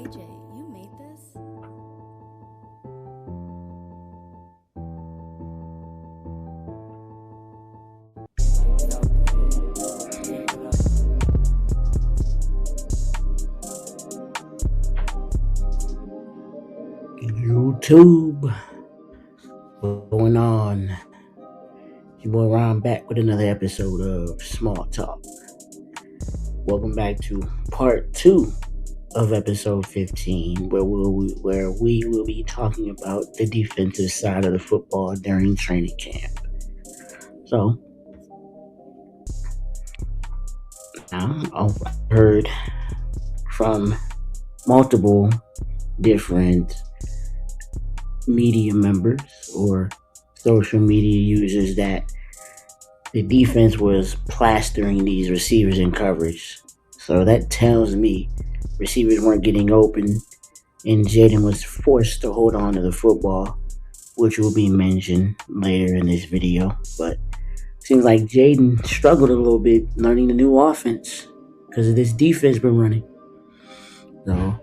AJ, you made this? YouTube, what's going on? Your boy Ron back with another episode of Small Talk. Welcome back to part 2 of episode 15, where we will be talking about the defensive side of the football during training camp. So, now I've heard from multiple different media members or social media users that the defense was plastering these receivers in coverage. So that tells me receivers weren't getting open and Jaden was forced to hold on to the football, which will be mentioned later in this video. But it seems like Jaden struggled a little bit learning the new offense because of this defense been running. So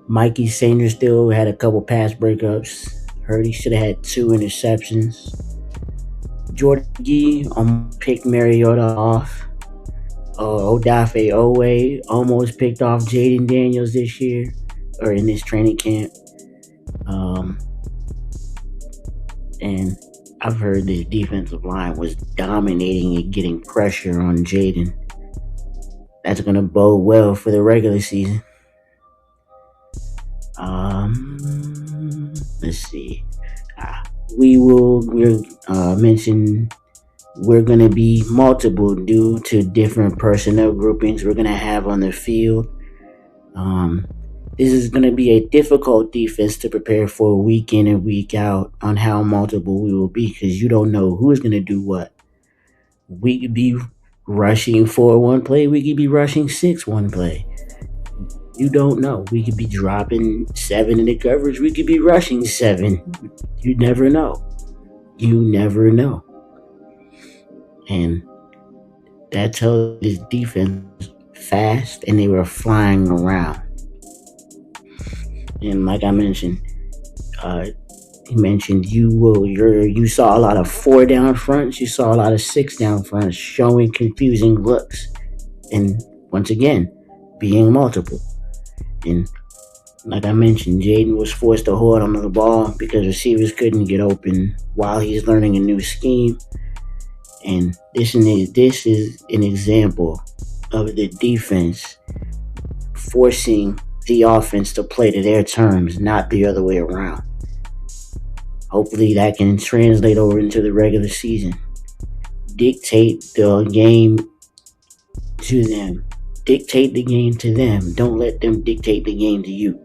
Mikey Senior still had a couple pass breakups. Heard he should have had 2 interceptions. Jordan Gee picked Mariota off. Odafe Owe almost picked off Jaden Daniels this year, or in this training camp. And I've heard this defensive line was dominating and getting pressure on Jaden. That's going to bode well for the regular season. Let's see. We'll mention we're going to be multiple due to different personnel groupings we're going to have on the field. This is going to be a difficult defense to prepare for week in and week out on how multiple we will be, because you don't know who's going to do what. We could be rushing 4 one play. We could be rushing 6 one play. You don't know. We could be dropping 7 in the coverage. We could be rushing 7. You never know. You never know. And that tells this defense fast, and they were flying around. And like I mentioned, he mentioned you saw a lot of 4 down fronts. You saw a lot of 6 down fronts showing confusing looks, and once again, being multiple. And like I mentioned, Jaden was forced to hold on to the ball because receivers couldn't get open while he's learning a new scheme. And this is an example of the defense forcing the offense to play to their terms, not the other way around. Hopefully that can translate over into the regular season. Dictate the game to them. Dictate the game to them. Don't let them dictate the game to you.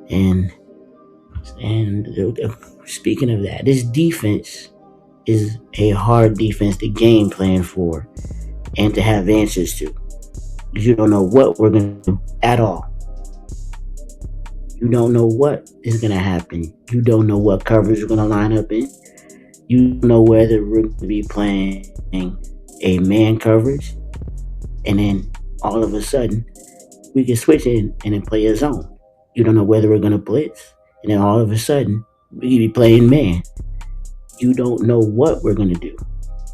And speaking of that, this defense is a hard defense to game plan for and to have answers to. You don't know what we're going to do at all. You don't know what is going to happen. You don't know what coverage we're going to line up in. You don't know whether we're going to be playing a man coverage, and then all of a sudden we can switch in and then play a zone. You don't know whether we're going to blitz, and then all of a sudden we can be playing man. You don't know what we're going to do.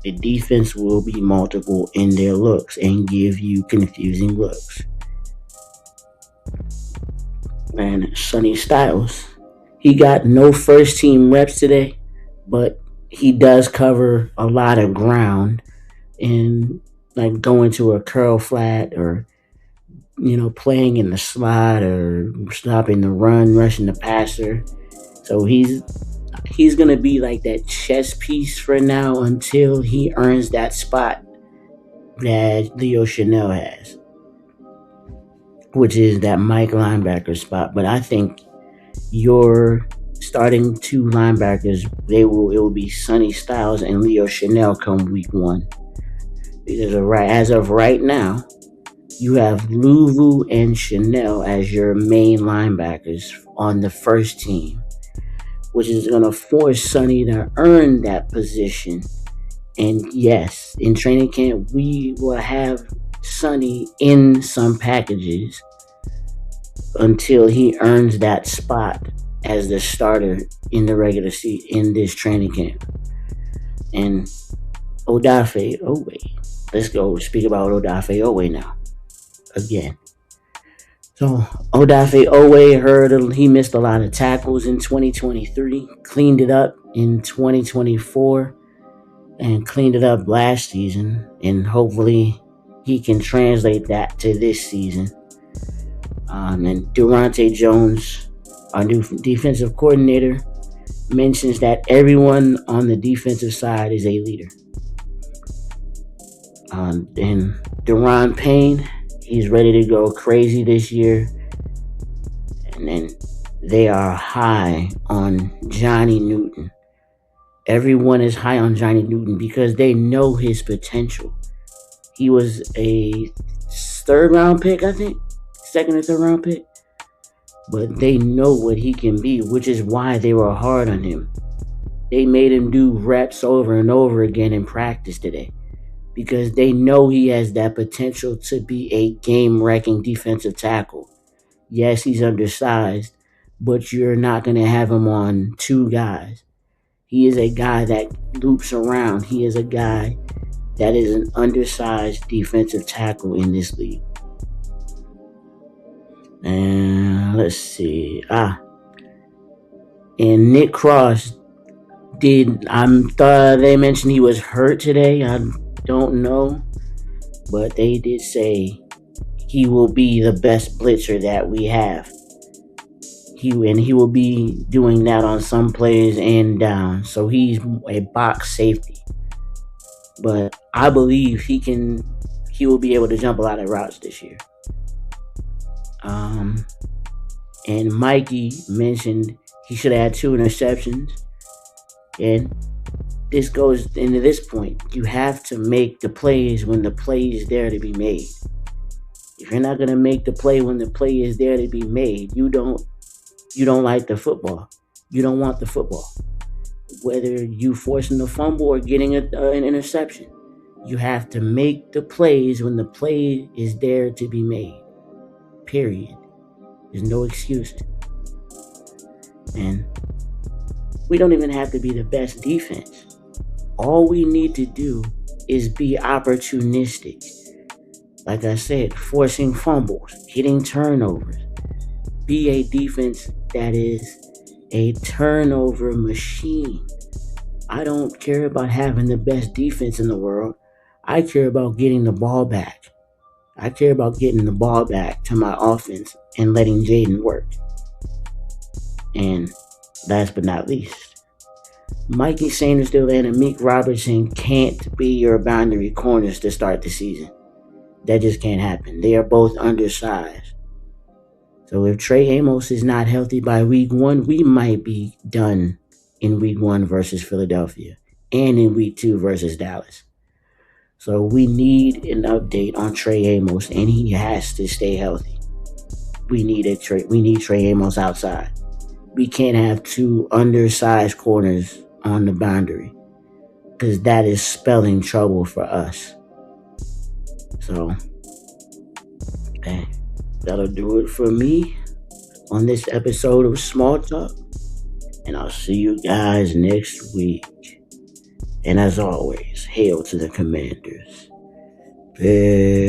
The defense will be multiple in their looks and give you confusing looks. And Sonny Styles, he got no first team reps today, but he does cover a lot of ground, and like going to a curl flat, or playing in the slot, or stopping the run, rushing the passer. So he's gonna be like that chess piece for now until he earns that spot that Leo Chanel has, which is that Mike linebacker spot. But I think your starting 2 linebackers, it will be Sonny Styles and Leo Chanel come week 1. Because as of right now, you have Luvu and Chanel as your main linebackers on the first team, which is going to force Sonny to earn that position. And yes, in training camp, we will have Sonny in some packages until he earns that spot as the starter in the regular season in this training camp. And Odafe Owe. Let's go speak about Odafe Owe now. Again. So Odafe Owe heard he missed a lot of tackles in 2023, cleaned it up in 2024, and cleaned it up last season, and hopefully he can translate that to this season. And Durante Jones, our new defensive coordinator, mentions that everyone on the defensive side is a leader. And Deron Payne, he's ready to go crazy this year. And then they are high on Johnny Newton. Everyone is high on Johnny Newton because they know his potential. He was a third round pick, I think. Second or third round pick. But they know what he can be, which is why they were hard on him. They made him do reps over and over again in practice today because they know he has that potential to be a game-wrecking defensive tackle. Yes, he's undersized, but you're not going to have him on two guys. He is a guy that loops around. He is a guy that is an undersized defensive tackle in this league. And let's see. And Nick Cross thought they mentioned he was hurt today. I don't know. But they did say he will be the best blitzer that we have. He will be doing that on some plays and down. So he's a box safety. But I believe he will be able to jump a lot of routes this year. And Mikey mentioned he should have had 2 interceptions. And this goes into this point. You have to make the plays when the play is there to be made. If you're not going to make the play when the play is there to be made, you don't like the football. You don't want the football. Whether you forcing the fumble or getting an interception, you have to make the plays when the play is there to be made. Period. There's no excuses. And we don't even have to be the best defense. All we need to do is be opportunistic. Like I said, forcing fumbles, getting turnovers. Be a defense that is a turnover machine. I don't care about having the best defense in the world. I care about getting the ball back. I care about getting the ball back to my offense and letting Jaden work. And last but not least, Mikey Sandersdale and Amik Robertson can't be your boundary corners to start the season. That just can't happen. They are both undersized. So if Trey Amos is not healthy by week 1, we might be done in week 1 versus Philadelphia and in week 2 versus Dallas. So we need an update on Trey Amos, and he has to stay healthy. We need Trey Amos outside. We can't have 2 undersized corners on the boundary because that is spelling trouble for us. So, okay, that'll do it for me on this episode of Small Talk, and I'll see you guys next week. And as always, hail to the Commanders. Peace.